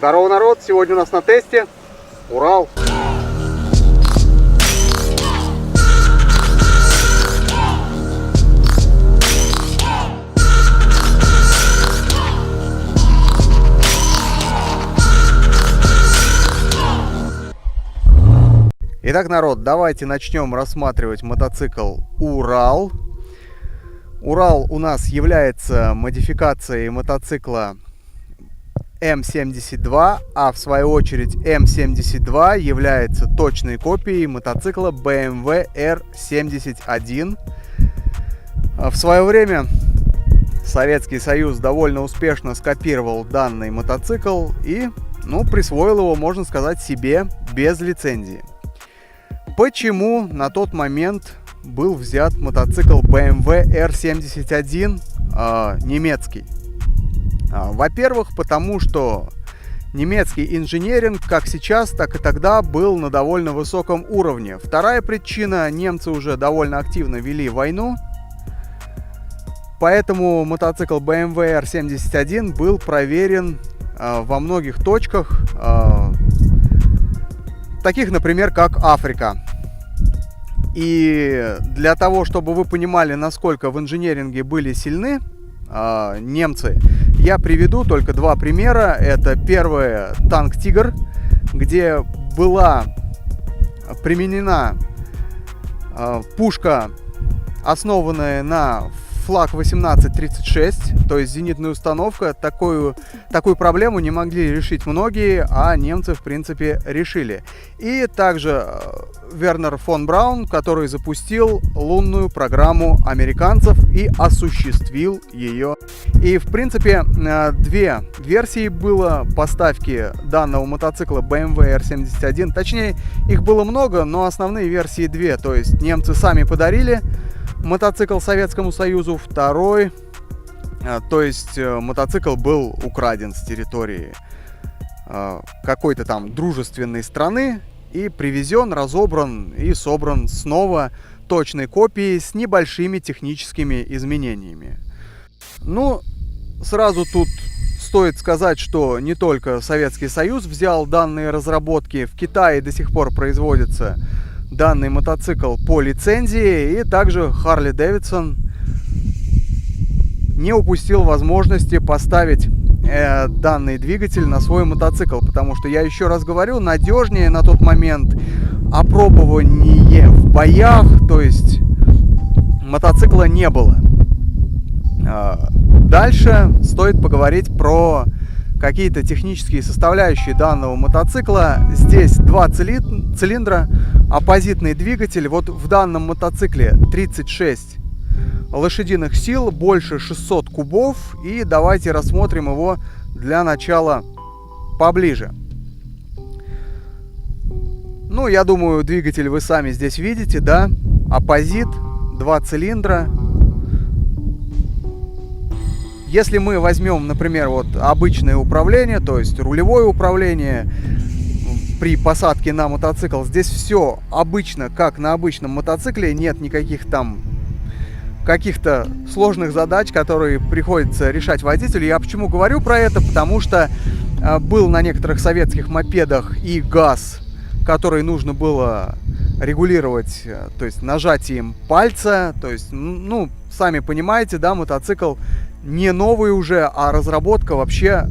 Здорово, народ! Сегодня у нас на тесте Урал. Итак, народ, давайте начнем рассматривать мотоцикл Урал. Урал у нас является модификацией мотоцикла М72, а в свою очередь М72 является точной копией мотоцикла BMW R71. В свое время Советский Союз довольно успешно скопировал данный мотоцикл и, присвоил его, можно сказать, себе без лицензии. Почему на тот момент был взят мотоцикл BMW R71 немецкий? Во-первых, потому что немецкий инженеринг как сейчас, так и тогда был на довольно высоком уровне. Вторая причина: немцы уже довольно активно вели войну, поэтому мотоцикл BMW R71 был проверен во многих точках, таких, например, как Африка. И для того, чтобы вы понимали, насколько в инженеринге были сильны немцы, я приведу только два примера. Это первый — танк «Тигр», где была применена пушка, основанная на флаг 1836, то есть зенитная установка. Такую проблему не могли решить многие, а немцы, в принципе, решили. И также Вернер фон Браун, который запустил лунную программу американцев и осуществил ее. И, в принципе, две версии было поставки данного мотоцикла BMW R71. Точнее, их было много, но основные версии две. То есть немцы сами подарили мотоцикл Советскому Союзу. Второй, то есть мотоцикл был украден с территории какой-то там дружественной страны и привезен, разобран и собран снова точной копией с небольшими техническими изменениями. Сразу тут стоит сказать, что не только Советский Союз взял данные разработки, в Китае до сих пор производится данный мотоцикл по лицензии, и также Harley-Davidson не упустил возможности поставить данный двигатель на свой мотоцикл, потому что, я еще раз говорю, надежнее на тот момент опробование в боях, то есть мотоцикла не было. Дальше стоит поговорить про какие-то технические составляющие данного мотоцикла. Здесь два цилиндра, оппозитный двигатель. Вот в данном мотоцикле 36 лошадиных сил, больше 600 кубов. И давайте рассмотрим его для начала поближе. Я думаю, двигатель вы сами здесь видите, да? Оппозит, два цилиндра. Если мы возьмем, например, обычное управление, то есть рулевое управление при посадке на мотоцикл, здесь все обычно, как на обычном мотоцикле, нет никаких там каких-то сложных задач, которые приходится решать водителю. Я почему говорю про это? Потому что был на некоторых советских мопедах и газ, который нужно было регулировать, то есть нажатием пальца. То есть, сами понимаете, да, мотоцикл не новый уже, а разработка вообще,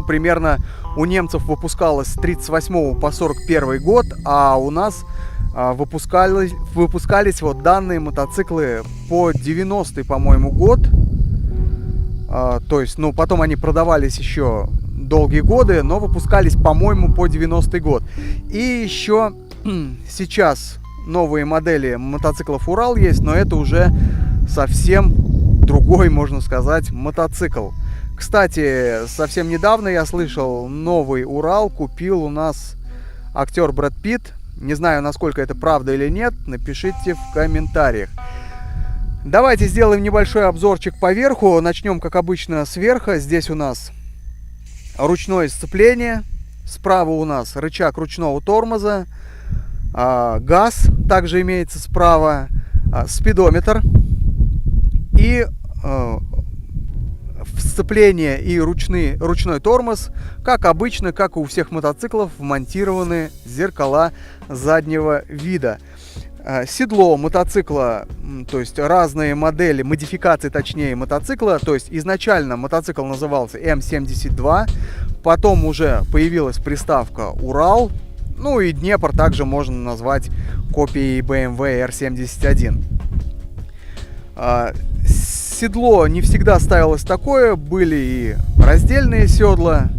примерно у немцев выпускалась с 1938 по 1941 год, а у нас выпускались данные мотоциклы по 90-й, по-моему, год. То есть, потом они продавались еще долгие годы, но выпускались, по-моему, по 90-й год. И еще сейчас новые модели мотоциклов Урал есть, но это уже совсем другой, можно сказать, мотоцикл. Кстати, совсем недавно я слышал, новый Урал купил у нас актер Брэд Питт. Не знаю, насколько это правда или нет, напишите в комментариях. Давайте сделаем небольшой обзорчик по верху. Начнем, как обычно, сверху. Здесь у нас ручное сцепление. Справа у нас рычаг ручного тормоза. Газ также имеется справа. Спидометр. И сцепление и ручной тормоз, как обычно, как и у всех мотоциклов, вмонтированы зеркала заднего вида. Седло мотоцикла, то есть разные модели, модификации точнее мотоцикла, то есть изначально мотоцикл назывался М72, потом уже появилась приставка Урал, ну и Днепр также можно назвать копией BMW R71. Седло не всегда ставилось такое, были и раздельные седла.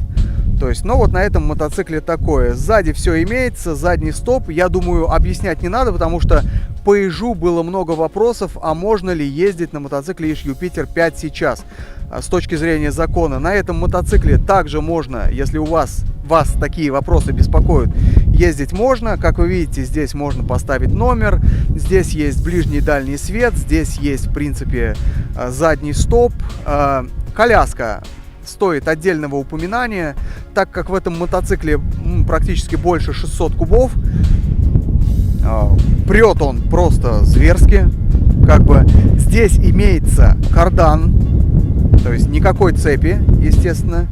То есть, но вот на этом мотоцикле такое. Сзади все имеется, задний стоп. Я думаю, объяснять не надо, потому что по ежу было много вопросов, а можно ли ездить на мотоцикле иж Юпитер 5 сейчас. С точки зрения закона, на этом мотоцикле также можно, если вас такие вопросы беспокоят, ездить можно. Как вы видите, здесь можно поставить номер, здесь есть ближний и дальний свет, здесь есть, в принципе, задний стоп. Коляска стоит отдельного упоминания, так как в этом мотоцикле практически больше 600 кубов. Прет он просто зверски. Как бы здесь имеется кардан, то есть никакой цепи, естественно.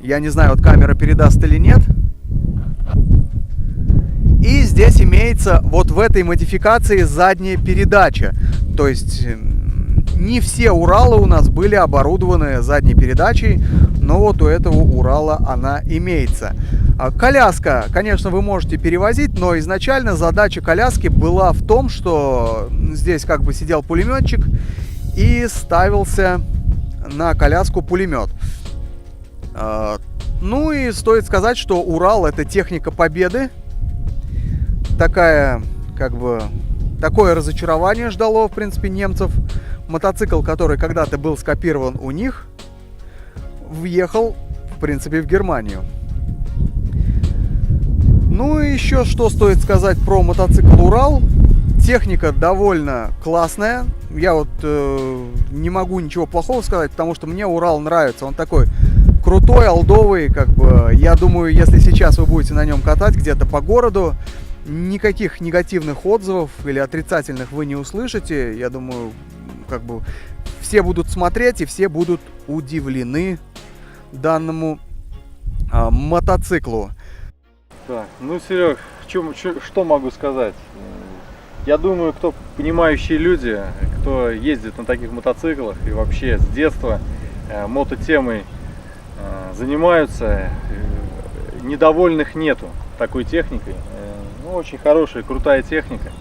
Я не знаю, вот камера передаст или нет. И здесь имеется вот в этой модификации задняя передача. То есть не все Уралы у нас были оборудованы задней передачей, но вот у этого Урала она имеется. Коляска, конечно, вы можете перевозить, но изначально задача коляски была в том, что здесь как бы сидел пулеметчик и ставился на коляску пулемет. Ну и стоит сказать, что Урал — это техника победы. Такое разочарование ждало, в принципе, немцев. Мотоцикл, который когда-то был скопирован у них, въехал, в принципе, в Германию. Ну и еще что стоит сказать про мотоцикл Урал. Техника довольно классная. Я вот не могу ничего плохого сказать, потому что мне Урал нравится. Он такой крутой, олдовый, как бы. Я думаю, если сейчас вы будете на нем катать где-то по городу, никаких негативных отзывов или отрицательных вы не услышите. Я думаю, как бы все будут смотреть и все будут удивлены данному мотоциклу. Так, ну, Серег, что могу сказать? Я думаю, кто понимающие люди, кто ездит на таких мотоциклах и вообще с детства мототемой занимаются, недовольных нету такой техникой. Ну, очень хорошая, крутая техника,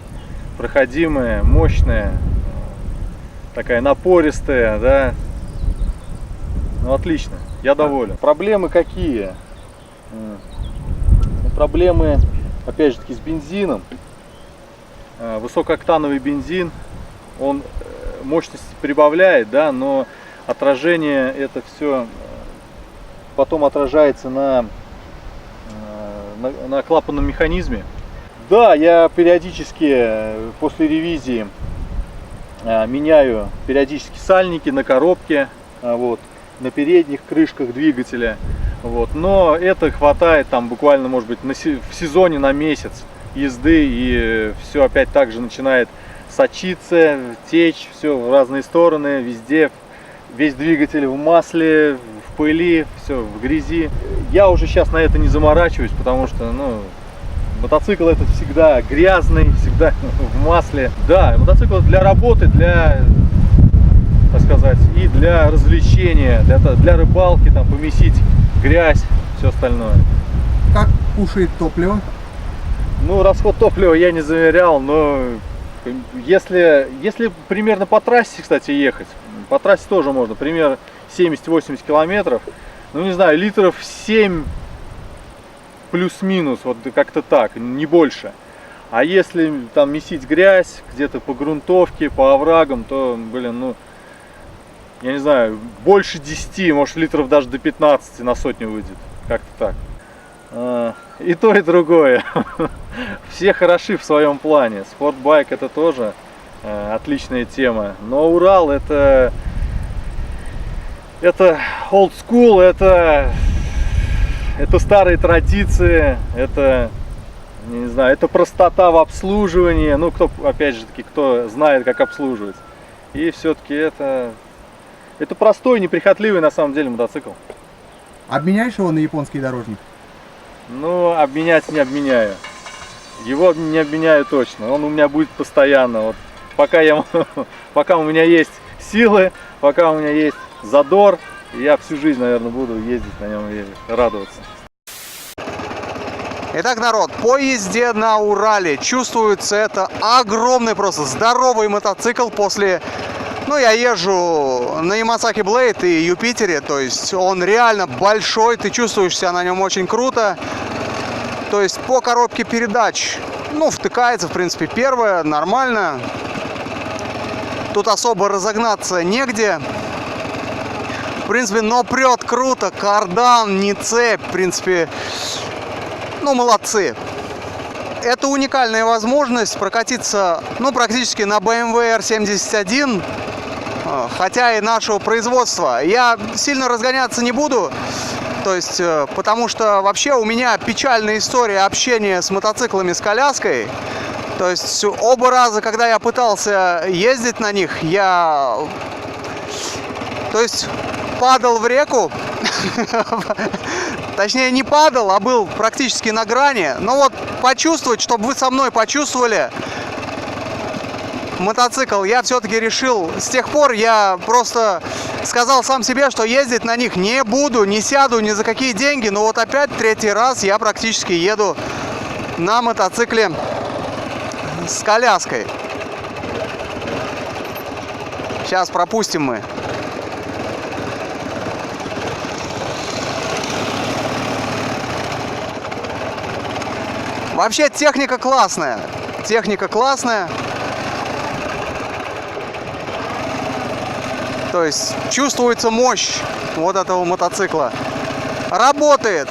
проходимая, мощная, такая напористая, да. Ну, отлично, я доволен. Проблемы какие? Проблемы, опять же таки, с бензином. Высокооктановый бензин, он мощность прибавляет, да, но отражение, это все потом отражается на клапанном механизме. Да, я периодически после ревизии меняю периодически сальники на коробке, вот, на передних крышках двигателя. Вот. Но это хватает там буквально, может быть, в сезоне на месяц езды, и все опять так же начинает сочиться, течь, все в разные стороны, везде, весь двигатель в масле, в пыли, все в грязи. Я уже сейчас на это не заморачиваюсь, потому что, ну, мотоцикл это всегда грязный, всегда в масле. Да, мотоцикл для работы, для, так сказать, и для развлечения, для рыбалки, там, помесить грязь, все остальное. Как кушает топливо? Ну, расход топлива я не замерял, но если примерно по трассе, кстати, ехать, по трассе тоже можно, примерно 70-80 километров, ну, не знаю, литров 7 плюс-минус, вот как-то так, не больше. А если там месить грязь где-то по грунтовке, по оврагам, то, блин, ну, я не знаю, больше 10, может, литров даже до 15 на сотню выйдет. Как-то так. И то, и другое. Все хороши в своем плане. Спортбайк это тоже отличная тема. Но Урал это old school, это старые традиции, это, не знаю, это простота в обслуживании. Ну, кто, опять же таки, кто знает, как обслуживать. И все-таки это простой, неприхотливый на самом деле мотоцикл. Обменяешь его на японский дорожник? Ну, обменять не обменяю. Его не обменяю точно. Он у меня будет постоянно. Вот пока у меня есть силы, пока у меня есть задор, я всю жизнь, наверное, буду ездить на нем и радоваться. Итак, народ, по езде на Урале чувствуется это огромный, просто здоровый мотоцикл после... Ну, я езжу на Ямасаки Блейд и Юпитере, то есть он реально большой, ты чувствуешь себя на нем очень круто. То есть по коробке передач, ну, втыкается, в принципе, первая, нормально. Тут особо разогнаться негде. В принципе, но прет круто, кардан, не цепь, в принципе, ну, молодцы. Это уникальная возможность прокатиться, ну, практически на BMW R71, хотя и нашего производства. Я сильно разгоняться не буду, то есть, потому что вообще у меня печальная история общения с мотоциклами с коляской. То есть оба раза, когда я пытался ездить на них, я, то есть, падал в реку. Точнее, не падал, а был практически на грани. Но вот почувствовать, чтобы вы со мной почувствовали мотоцикл, я все-таки решил. С тех пор я просто сказал сам себе, что ездить на них не буду, не сяду ни за какие деньги. Но вот опять третий раз я практически еду на мотоцикле с коляской. Сейчас пропустим мы. Вообще техника классная. Техника классная. То есть чувствуется мощь вот этого мотоцикла. Работает.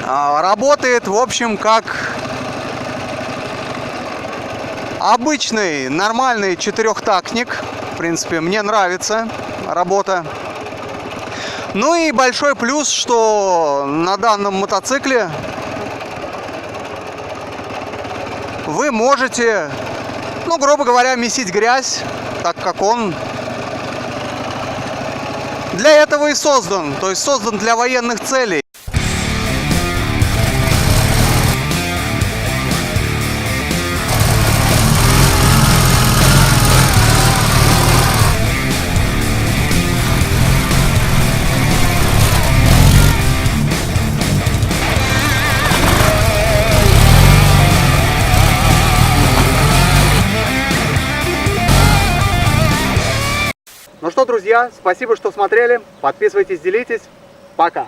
Работает, в общем, как обычный нормальный четырехтактник. В принципе, мне нравится работа. Ну и большой плюс, что на данном мотоцикле вы можете, ну, грубо говоря, месить грязь, так как он для этого и создан, то есть создан для военных целей. Ну что, друзья, спасибо, что смотрели. Подписывайтесь, делитесь. Пока.